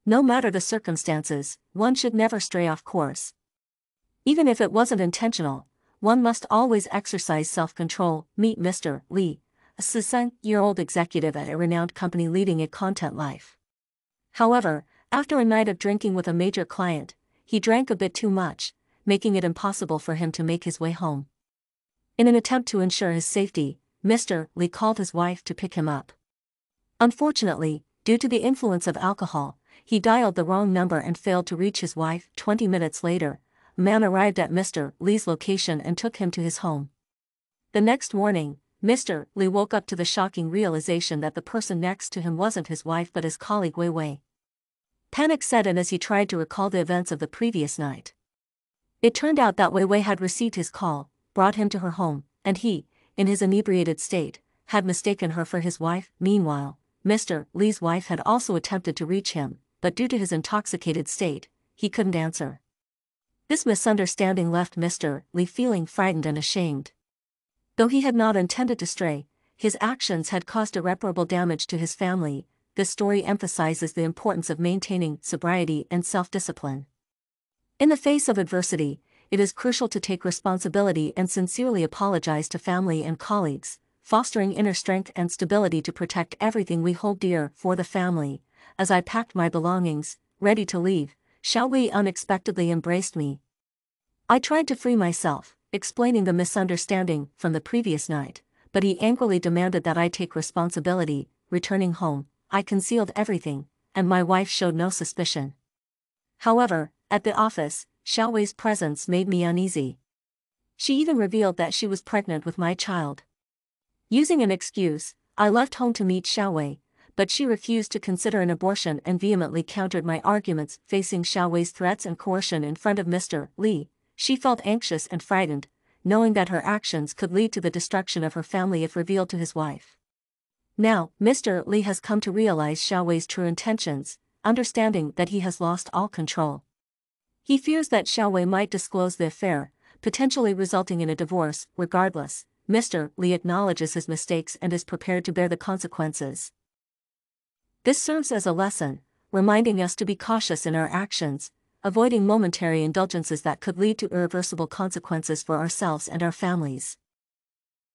No matter the circumstances, one should never stray off course. Even if it wasn't intentional, one must always exercise self-control. Meet Mr. Lee, a 63-year-old executive at a renowned company leading a content life. However, after a night of drinking with a major client, he drank a bit too much, making it impossible for him to make his way home. In an attempt to ensure his safety, Mr. Lee called his wife to pick him up. Unfortunately, due to the influence of alcohol, he dialed the wrong number and failed to reach his wife. 20 minutes later, a man arrived at Mr. Lee's location and took him to his home. The next morning, Mr. Lee woke up to the shocking realization that the person next to him wasn't his wife but his colleague Wei Wei. Panic set in as he tried to recall the events of the previous night. It turned out that Wei Wei had received his call, brought him to her home, and he, in his inebriated state, had mistaken her for his wife. Meanwhile, Mr. Lee's wife had also attempted to reach him, but due to his intoxicated state, he couldn't answer. This misunderstanding left Mr. Lee feeling frightened and ashamed. Though he had not intended to stray, his actions had caused irreparable damage to his family. This story emphasizes the importance of maintaining sobriety and self-discipline. In the face of adversity, it is crucial to take responsibility and sincerely apologize to family and colleagues, fostering inner strength and stability to protect everything we hold dear. For the family, as I packed my belongings, ready to leave, Xiao Wei unexpectedly embraced me. I tried to free myself, explaining the misunderstanding from the previous night, but he angrily demanded that I take responsibility. Returning home, I concealed everything, and my wife showed no suspicion. However, at the office, Xiao Wei's presence made me uneasy. She even revealed that she was pregnant with my child. Using an excuse, I left home to meet Xiao Wei, but she refused to consider an abortion and vehemently countered my arguments. Facing Xiao Wei's threats and coercion in front of Mr. Lee, she felt anxious and frightened, knowing that her actions could lead to the destruction of her family if revealed to his wife. Now, Mr. Lee has come to realize Xiao Wei's true intentions, understanding that he has lost all control. He fears that Xiao Wei might disclose the affair, potentially resulting in a divorce. Regardless, Mr. Lee acknowledges his mistakes and is prepared to bear the consequences. This serves as a lesson, reminding us to be cautious in our actions, avoiding momentary indulgences that could lead to irreversible consequences for ourselves and our families.